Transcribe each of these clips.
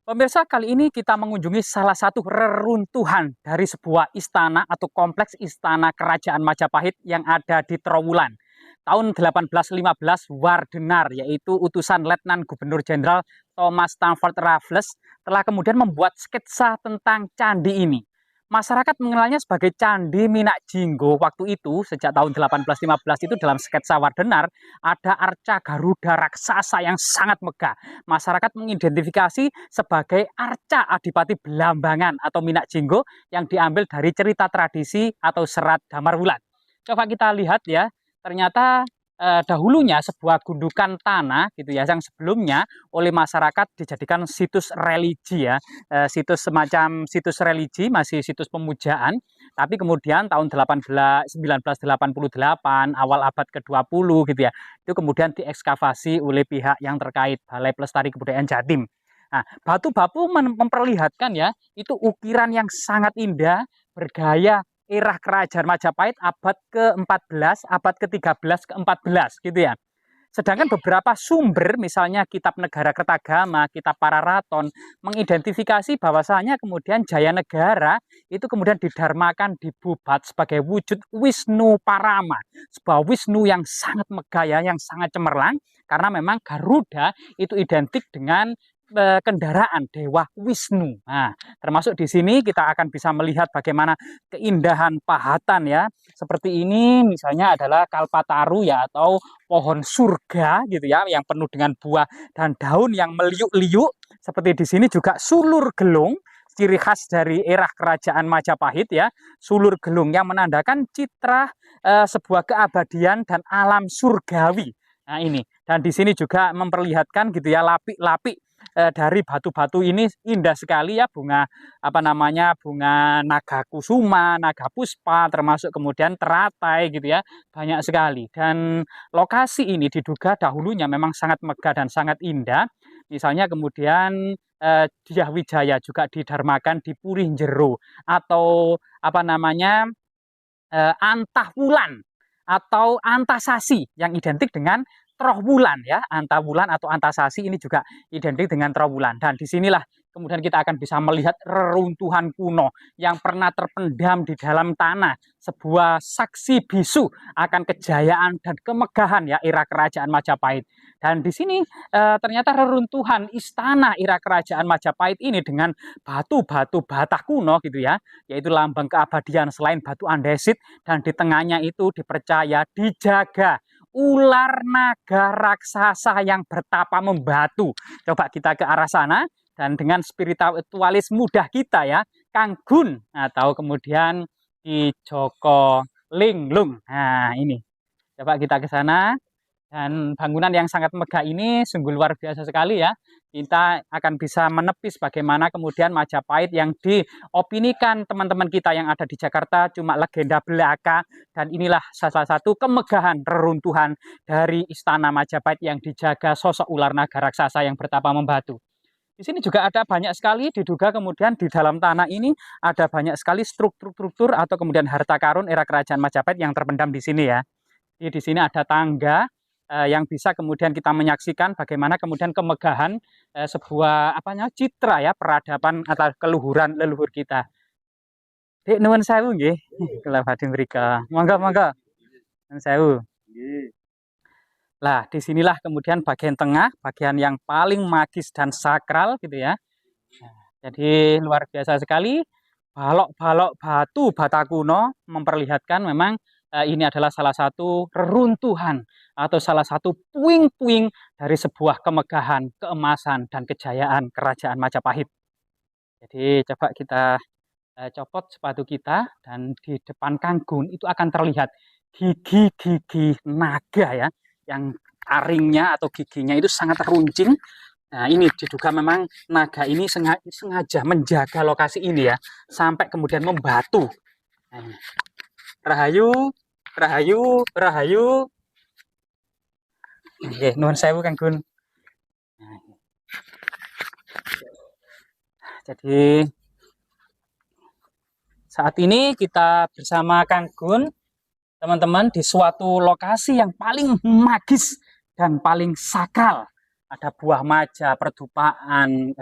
Pemirsa, kali ini kita mengunjungi salah satu reruntuhan dari sebuah istana atau kompleks istana Kerajaan Majapahit yang ada di Trowulan. Tahun 1815, Wardenar, yaitu utusan Letnan Gubernur Jenderal Thomas Stamford Raffles, telah kemudian membuat sketsa tentang candi ini. Masyarakat mengenalnya sebagai Candi Minak Jinggo waktu itu, sejak tahun 1815 itu dalam sketsa Wardenar, ada arca Garuda raksasa yang sangat megah. Masyarakat mengidentifikasi sebagai arca Adipati Belambangan atau Minak Jinggo yang diambil dari cerita tradisi atau Serat Damar Wulan. Coba kita lihat ya, ternyata dahulunya sebuah gundukan tanah gitu ya, yang sebelumnya oleh masyarakat dijadikan situs religi ya, situs semacam situs religi, masih situs pemujaan. Tapi kemudian tahun 1988 awal abad ke-20 gitu ya, itu kemudian diekskavasi oleh pihak yang terkait, Balai Pelestari Kebudayaan Jatim. Nah, batu-batu memperlihatkan ya, itu ukiran yang sangat indah, bergaya era Kerajaan Majapahit abad ke-14, abad ke-13, ke-14 gitu ya. Sedangkan beberapa sumber, misalnya Kitab Negara Kertagama, Kitab Pararaton, mengidentifikasi bahwasanya kemudian Jayanegara itu kemudian didharmakan, dibubat sebagai wujud Wisnu Parama, sebuah Wisnu yang sangat megah ya, yang sangat cemerlang, karena memang Garuda itu identik dengan kendaraan Dewa Wisnu. Nah, termasuk di sini kita akan bisa melihat bagaimana keindahan pahatan ya. Seperti ini misalnya adalah Kalpataru ya, atau pohon surga gitu ya, yang penuh dengan buah dan daun yang meliuk-liuk. Seperti di sini juga sulur gelung, ciri khas dari era Kerajaan Majapahit ya, sulur gelung yang menandakan citra sebuah keabadian dan alam surgawi. Nah ini, dan di sini juga memperlihatkan gitu ya, lapik-lapik dari batu-batu ini indah sekali ya, bunga apa namanya, bunga naga kusuma, naga puspa, termasuk kemudian teratai gitu ya, banyak sekali. Dan lokasi ini diduga dahulunya memang sangat megah dan sangat indah. Misalnya kemudian Dyah Wijaya juga didharmakan di Purih Jero, atau apa namanya, Antah Wulan atau Antasasi yang identik dengan Trowulan ya, Antawulan atau Antasasi ini juga identik dengan Trowulan. Dan disinilah kemudian kita akan bisa melihat reruntuhan kuno yang pernah terpendam di dalam tanah, sebuah saksi bisu akan kejayaan dan kemegahan ya era Kerajaan Majapahit. Dan di sini ternyata reruntuhan istana era Kerajaan Majapahit ini dengan batu-batu bata kuno gitu ya, yaitu lambang keabadian selain batu andesit, dan di tengahnya itu dipercaya dijaga ular naga raksasa yang bertapa membatu. Coba kita ke arah sana, dan dengan spiritualis mudah kita ya, Kang Gun, atau kemudian di Joko Linglung. Nah ini, coba kita ke sana. Dan bangunan yang sangat megah ini sungguh luar biasa sekali ya. Kita akan bisa menepis bagaimana kemudian Majapahit yang diopinikan teman-teman kita yang ada di Jakarta cuma legenda belaka. Dan inilah salah satu kemegahan reruntuhan dari Istana Majapahit yang dijaga sosok ular naga raksasa yang bertapa membatu. Di sini juga ada banyak sekali, diduga kemudian di dalam tanah ini ada banyak sekali struktur-struktur atau kemudian harta karun era Kerajaan Majapahit yang terpendam di sini ya. Jadi di sini ada tangga yang bisa kemudian kita menyaksikan bagaimana kemudian kemegahan sebuah apanya, citra ya, peradaban atau keluhuran leluhur kita. Dek nuwun sewu nggih. Kula badhe mrika. Monggo monggo. Nuwun sewu. Lah, disinilah kemudian bagian tengah, bagian yang paling magis dan sakral gitu ya. Nah, jadi luar biasa sekali. Balok-balok batu bata kuno memperlihatkan memang ini adalah salah satu reruntuhan atau salah satu puing-puing dari sebuah kemegahan, keemasan, dan kejayaan Kerajaan Majapahit. Jadi coba kita copot sepatu kita, dan di depan Kanggun itu akan terlihat gigi-gigi naga ya, yang taringnya atau giginya itu sangat runcing. Nah ini diduga memang naga ini sengaja menjaga lokasi ini ya, sampai kemudian membatu. Nah, Rahayu, Rahayu, Rahayu. Oke, nuwun sewu Kang Gun. Nah, jadi saat ini kita bersama Kang Gun, teman-teman, di suatu lokasi yang paling magis dan paling sakral. Ada buah maja, perdupaan,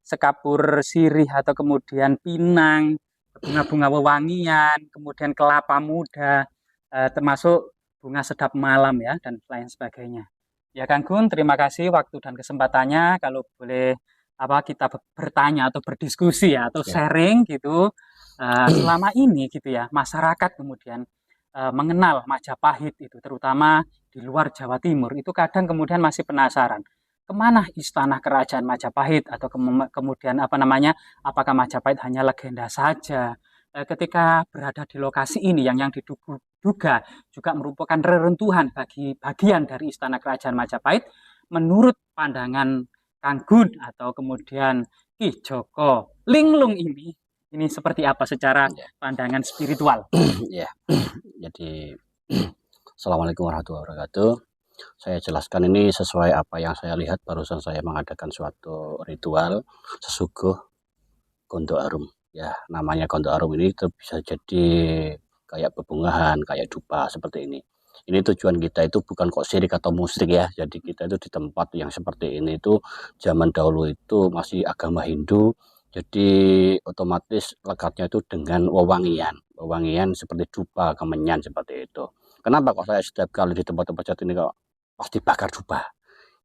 sekapur sirih atau kemudian pinang, bunga-bunga wewangian, kemudian kelapa muda, termasuk bunga sedap malam ya dan lain sebagainya. Ya Kang Gun, terima kasih waktu dan kesempatannya. Kalau boleh kita bertanya atau berdiskusi ya atau Ya. sharing gitu selama ini gitu ya masyarakat kemudian mengenal Majapahit itu terutama di luar Jawa Timur itu kadang kemudian masih penasaran kemana istana kerajaan Majapahit atau kemudian apakah Majapahit hanya legenda saja. Ketika berada di lokasi ini yang diduga juga merupakan reruntuhan bagi bagian dari istana kerajaan Majapahit menurut pandangan Kang Gun atau kemudian Ki Joko Linglung ini seperti apa secara Ya. pandangan spiritual? Ya. Jadi Assalamualaikum warahmatullahi wabarakatuh. Saya jelaskan ini sesuai apa yang saya lihat barusan saya mengadakan suatu ritual sesuguh Gondok Arum. Ya, namanya Gondok Arum ini itu bisa jadi kayak bebungahan, kayak dupa seperti ini. Ini tujuan kita itu bukan kok syirik atau musyrik ya. Jadi kita itu di tempat yang seperti ini itu zaman dahulu itu masih agama Hindu. Jadi otomatis lekatnya itu dengan wewangian seperti dupa, kemenyan seperti itu. Kenapa kok saya setiap kali di tempat-tempat seperti ini kok pasti bakar dupa?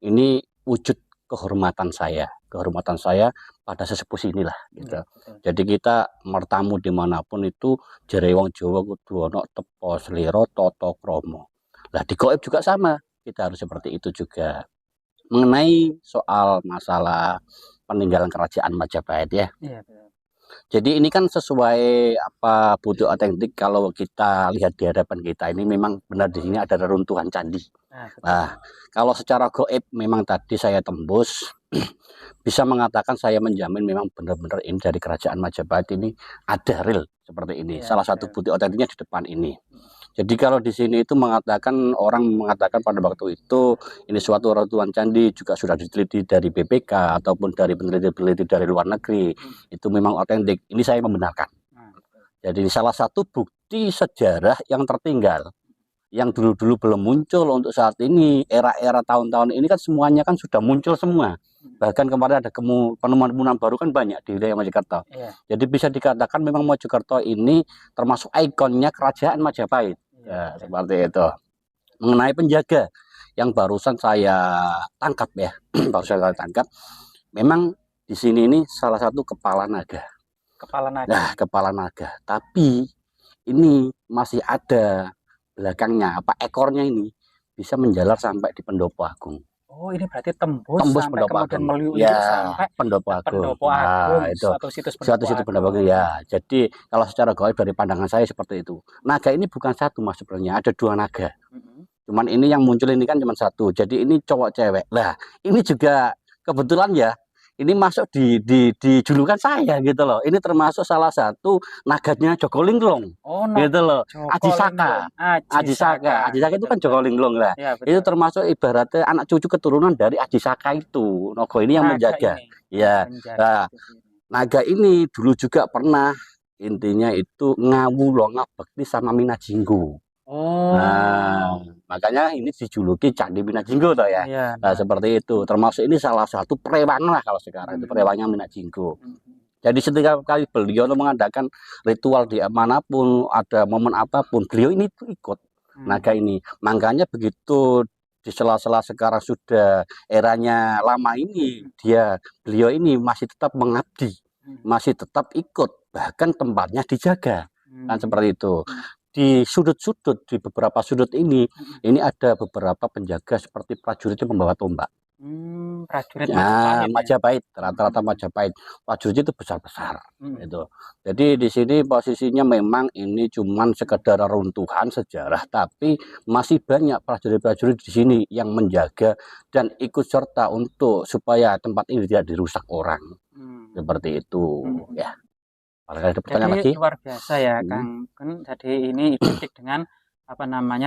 Ini wujud kehormatan saya pada sesepuh inilah gitu. Jadi kita mertamu dimanapun itu jere wong Jawa kudu ana tepa slira tata krama. Lah di gaib juga sama, kita harus seperti itu juga. Mengenai soal masalah peninggalan kerajaan Majapahit ya. Iya, Jadi ini kan sesuai apa bukti otentik kalau kita lihat di hadapan kita ini memang benar di sini ada reruntuhan candi. Nah, kalau secara gaib memang tadi saya tembus bisa mengatakan saya menjamin memang benar-benar ini dari kerajaan Majapahit ini ada real seperti ini. Iya, Salah satu bukti otentiknya di depan ini. Jadi kalau di sini itu orang mengatakan pada waktu itu ini suatu reruntuhan candi juga sudah diteliti dari BPK ataupun dari peneliti-peneliti dari luar negeri. Itu memang otentik. Ini saya membenarkan. Jadi salah satu bukti sejarah yang tertinggal yang dulu-dulu belum muncul untuk saat ini, era-era tahun-tahun ini kan semuanya kan sudah muncul semua. Bahkan kemarin ada penemuan-penemuan baru kan banyak di wilayah Mojokerto. Iya. Jadi bisa dikatakan memang Mojokerto ini termasuk ikonnya kerajaan Majapahit. Ya, seperti itu. Mengenai penjaga yang barusan saya tangkap ya, memang di sini ini salah satu kepala naga. Nah, kepala naga. Tapi ini masih ada belakangnya ekornya ini bisa menjalar sampai di Pendopo Agung. Oh, ini berarti tembus sampai Pendopo kemudian Agung. meliuk Ya, sampai Pendopo Agung. Pendopo Agung. Nah, itu Suatu situs Pendopo Agung ya. Jadi kalau secara gaib dari pandangan saya seperti itu. Naga ini bukan satu mas sebenarnya, ada dua naga. Cuman ini yang muncul ini kan cuma satu. Jadi ini cowok cewek. Lah, ini juga kebetulan ya. Ini masuk di julukan saya gitu loh. Ini termasuk salah satu naganya Joko Linglung. Oh, gitu loh. Aji Saka itu kan Joko Linglung lah. Ya, itu termasuk ibaratnya anak cucu keturunan dari Aji Saka itu. Nogo ini yang menjaga. Ya. Nah, naga ini dulu juga pernah intinya itu ngawulo ngabekti sama Minajinggo. Oh. Nah, makanya ini dijuluki Candi Minajinggo toh ya. Nah, seperti itu. Termasuk ini salah satu perewang lah kalau sekarang itu perewangnya Minajinggo. Jadi setiap kali beliau mengadakan ritual di manapun ada momen apapun beliau ini tuh ikut naga ini. Makanya begitu di sela-sela sekarang sudah eranya lama ini beliau ini masih tetap mengabdi, masih tetap ikut, bahkan tempatnya dijaga. Kan seperti itu. Di sudut-sudut di beberapa sudut ini ada beberapa penjaga seperti prajurit yang membawa tombak. Prajurit Majapahit, rata-rata Majapahit. Prajurit itu besar-besar gitu. Jadi di sini posisinya memang ini cuman sekedar runtuhan sejarah, tapi masih banyak prajurit-prajurit di sini yang menjaga dan ikut serta untuk supaya tempat ini tidak dirusak orang. Seperti itu ya. Ada pertanyaan lagi? Luar biasa ya Kang. Kan jadi ini identik dengan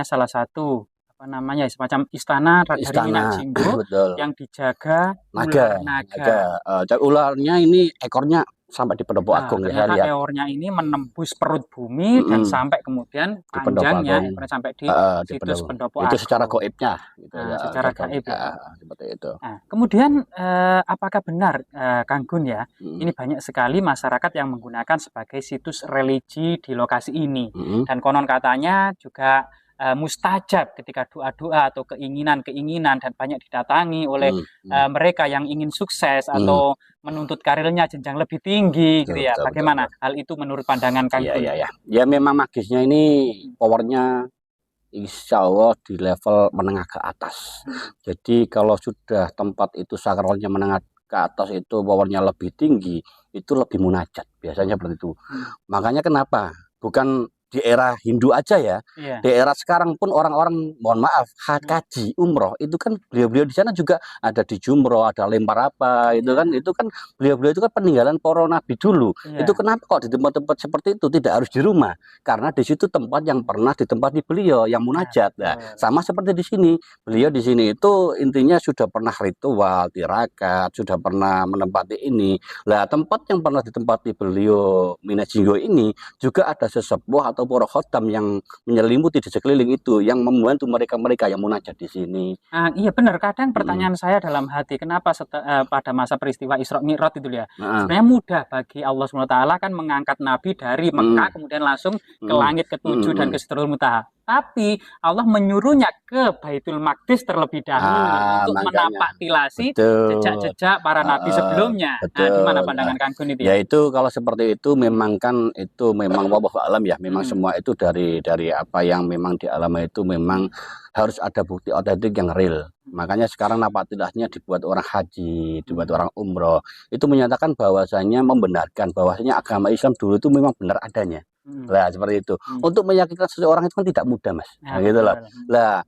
salah satu semacam istana dari Minajinggo yang dijaga naga. Ularnya ini ekornya sampai di Pendopo Agung ya saya ternyata lihat. eornya ini menembus perut bumi dan sampai kemudian Di Pendopo panjangnya Agung. sampai di Di situs Pendopo. Pendopo Itu secara Agung. goibnya gitu ya, Secara secara gaib ya. seperti itu. Nah, kemudian apakah benar Kang Gun ya, ini Mm. banyak sekali masyarakat yang menggunakan sebagai situs religi di lokasi ini. Mm. Dan konon katanya juga mustajab ketika doa-doa atau keinginan-keinginan dan banyak didatangi oleh Mm. mereka yang ingin sukses Mm. atau menuntut karirnya jenjang lebih tinggi gitu Betul, ya. betul, betul, Bagaimana betul. hal itu menurut pandangan Kang Iya, Gun? iya, iya. Ya memang magisnya ini powernya insya Allah di level menengah ke atas. Jadi kalau sudah tempat itu sakralnya menengah ke atas itu powernya lebih tinggi, itu lebih munajat. Biasanya seperti itu. Makanya kenapa? Bukan di era Hindu aja ya. Iya. Di era sekarang pun orang-orang, mohon maaf, haji, umroh, itu kan beliau-beliau di sana juga ada di Jumroh, ada lempar apa, itu kan beliau-beliau itu kan peninggalan para nabi dulu. Iya. Itu kenapa kok di tempat-tempat seperti itu tidak harus di rumah? Karena di situ tempat yang pernah ditempati beliau yang munajat. Nah, sama seperti di sini. Beliau di sini itu intinya sudah pernah ritual, tirakat, sudah pernah menempati ini. Lah, tempat yang pernah ditempati beliau Minajinggo ini juga ada sesepuh atau para khotam yang menyelimuti di sekeliling itu yang membantu mereka-mereka yang munajat di sini. Iya benar, kadang pertanyaan saya dalam hati, kenapa pada masa peristiwa Isra Mi'raj itu ya, sebenarnya mudah bagi Allah SWT kan mengangkat Nabi dari Mekah kemudian langsung ke langit ke-7 dan ke Sidratul Muntaha. Tapi Allah menyuruhnya ke Baitul Maqdis terlebih dahulu untuk menapak tilasi jejak-jejak para nabi sebelumnya. Gimana pandangan Kang Gun itu ya? Itu kalau seperti itu memang kan itu memang wallahu alam ya, memang semua itu dari apa yang memang dialami itu memang harus ada bukti otentik yang real. Makanya sekarang napak tilasnya dibuat orang haji, dibuat orang umroh, itu menyatakan bahwasanya membenarkan bahwasanya agama Islam dulu itu memang benar adanya. Lah seperti itu. Untuk meyakinkan seseorang itu kan tidak mudah, Mas. Nah, gitu loh. Lah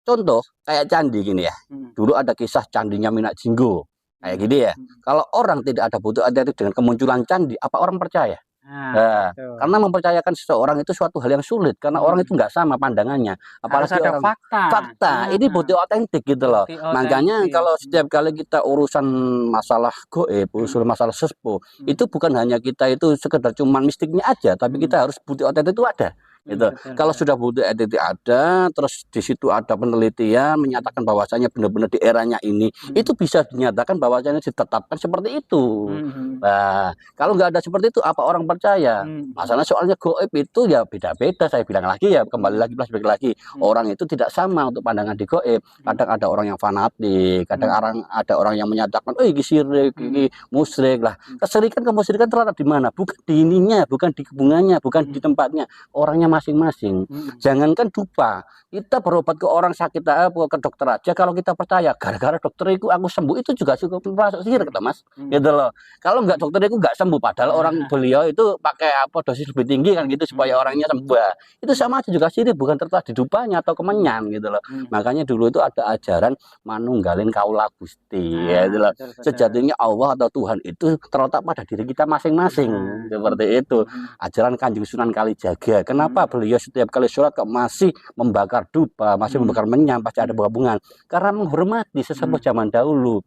contoh kayak candi gini ya. Dulu ada kisah candinya Minajinggo. Kayak gini ya. Kalau orang tidak ada bukti otentik dengan kemunculan candi, apa orang percaya? Nah, karena mempercayakan seseorang itu suatu hal yang sulit karena orang itu nggak sama pandangannya, apalagi harus ada orang fakta. Ini bukti otentik gitu loh. Makanya kalau setiap kali kita urusan masalah goib, urusan masalah sesepuh, itu bukan hanya kita itu sekedar cuman mistiknya aja, tapi kita harus bukti otentik itu ada. Gitu. Kalau sudah bukti otentik ada, terus di situ ada penelitian menyatakan bahwasanya benar-benar di eranya ini, itu bisa dinyatakan bahwasanya ditetapkan seperti itu. Nah, kalau nggak ada seperti itu, apa orang percaya? Masalah soalnya goib itu ya beda-beda. Saya bilang lagi ya, kembali lagi, orang itu tidak sama untuk pandangan di goib. Kadang ada orang yang fanatik, kadang ada orang yang menyatakan, oh ini syirik, ini musyrik lah. Kesirikan kemusyrikan terletak di mana? Bukan di ininya, bukan di hubungannya, bukan di tempatnya. Orangnya masing-masing. Jangankan dupa, kita berobat ke orang sakit ke dokter aja, kalau kita percaya gara-gara dokter itu aku sembuh, itu juga cukup masuk syirik, Mas. Gitu loh. Kalau nggak dokter itu nggak sembuh, padahal orang beliau itu pakai apa dosis lebih tinggi kan gitu supaya orangnya sembuh. Itu sama aja juga syirik, bukan terletak di dupanya atau kemenyan gitu loh. Makanya dulu itu ada ajaran manunggalin kaula Gusti, gitu loh. Sejatinya Allah atau Tuhan itu terletak pada diri kita masing-masing, seperti itu. Ajaran Kanjeng Sunan Kalijaga. Kenapa beliau setiap kali sholat kok masih membakar dupa, masih membakar menyan, pasti ada hubungan? Karena menghormati sesepuh zaman dahulu.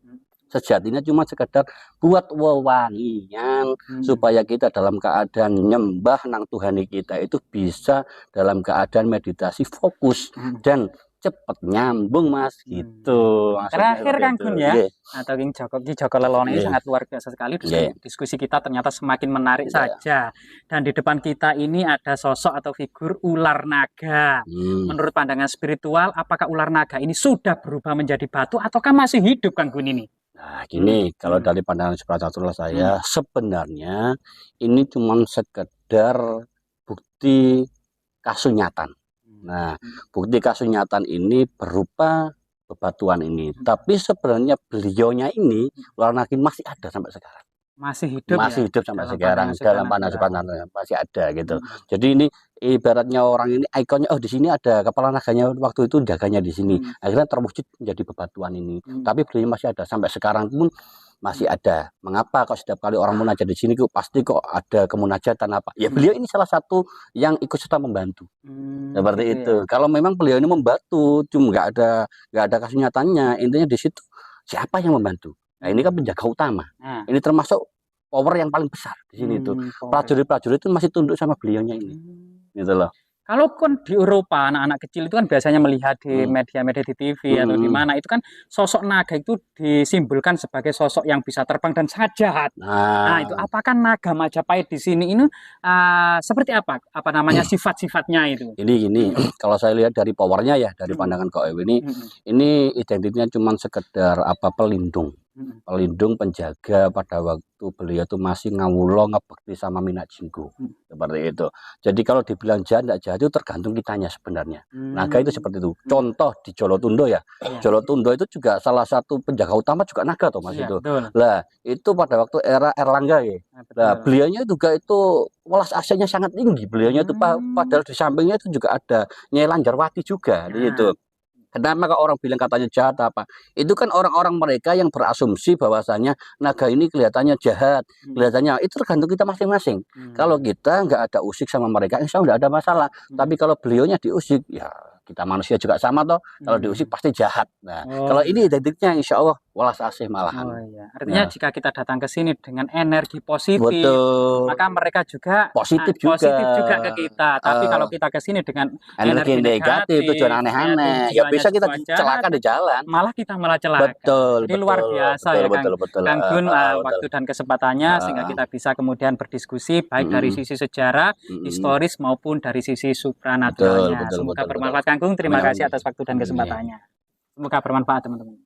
Sejatinya cuma sekedar buat wewangian supaya kita dalam keadaan nyembah nang Tuhan kita itu bisa dalam keadaan meditasi fokus dan cepet nyambung, Mas, gitu. Terakhir Kang Gun ya, atau Ki Joko Lelono ini sangat luar biasa sekali. Diskusi kita ternyata semakin menarik saja. Dan di depan kita ini ada sosok atau figur ular naga. Menurut pandangan spiritual, apakah ular naga ini sudah berubah menjadi batu ataukah masih hidup, Kang Gun ini? Nah, gini, kalau dari pandangan spiritual saya, sebenarnya ini cuma sekedar bukti kasunyatan. Nah, bukti kasunyatan ini berupa bebatuan ini. Tapi sebenarnya beliaunya ini, ular naga masih ada sampai sekarang. Masih hidup sampai sekarang dalam pandangan masih ada gitu. Jadi ini ibaratnya orang ini ikonnya, oh di sini ada kepala naganya waktu itu jaganya di sini. Akhirnya terwujud menjadi bebatuan ini. Tapi beliau masih ada sampai sekarang pun masih ada. Mengapa kok setiap kali orang munajat di sini kok pasti kok ada kemunajatan apa? Ya beliau ini salah satu yang ikut serta membantu. Seperti itu. Kalau memang beliau ini membantu, cuma nggak ada kasunyatanya. Intinya di situ siapa yang membantu? Nah, ini kan penjaga utama. Ini termasuk power yang paling besar di sini tuh. Prajurit-prajurit itu masih tunduk sama beliaunya ini. Gitu loh. Kalau kan di Eropa anak-anak kecil itu kan biasanya melihat di media-media di TV atau di mana itu kan sosok naga itu disimbolkan sebagai sosok yang bisa terbang dan sangat jahat. Nah, itu apakah naga Majapahit di sini ini seperti apa namanya sifat-sifatnya itu? Ini kalau saya lihat dari powernya ya, dari pandangan Kak Ewi ini identitasnya cuma sekedar pelindung. Pelindung, penjaga pada waktu beliau itu masih ngawulo ngebekti sama Minak Jinggo seperti itu. Jadi kalau dibilang jahat tidak jahat itu tergantung kitanya sebenarnya. Naga itu seperti itu. Contoh di Jolotundo ya, Jolotundo itu juga salah satu penjaga utama juga naga toh Mas itu. Lah itu pada waktu era Erlangga ya. Nah beliaunya juga itu welas asihnya sangat tinggi. Beliaunya itu padahal di sampingnya itu juga ada Nyai Lanjarwati juga gitu. Kenapa kalau orang bilang katanya jahat apa? Itu kan orang-orang mereka yang berasumsi bahwasanya naga ini kelihatannya jahat, kelihatannya itu tergantung kita masing-masing. Kalau kita nggak ada usik sama mereka, insya Allah nggak ada masalah. Tapi kalau beliaunya diusik, ya kita manusia juga sama toh. Kalau diusik pasti jahat. Nah, kalau ini identiknya insya Allah welas asih malahan. Artinya jika kita datang ke sini dengan energi positif, maka mereka juga positif juga ke kita. Tapi kalau kita ke sini dengan energi negatif, tujuan aneh-aneh, ya bisa kita celaka di jalan. Malah kita celaka. Jadi luar biasa ya Kang Gun waktu dan kesempatannya sehingga kita bisa kemudian berdiskusi baik dari sisi sejarah, historis maupun dari sisi supranaturalnya. Semoga bermanfaat Kang Gun. Terima kasih atas waktu dan kesempatannya. Semoga bermanfaat teman-teman.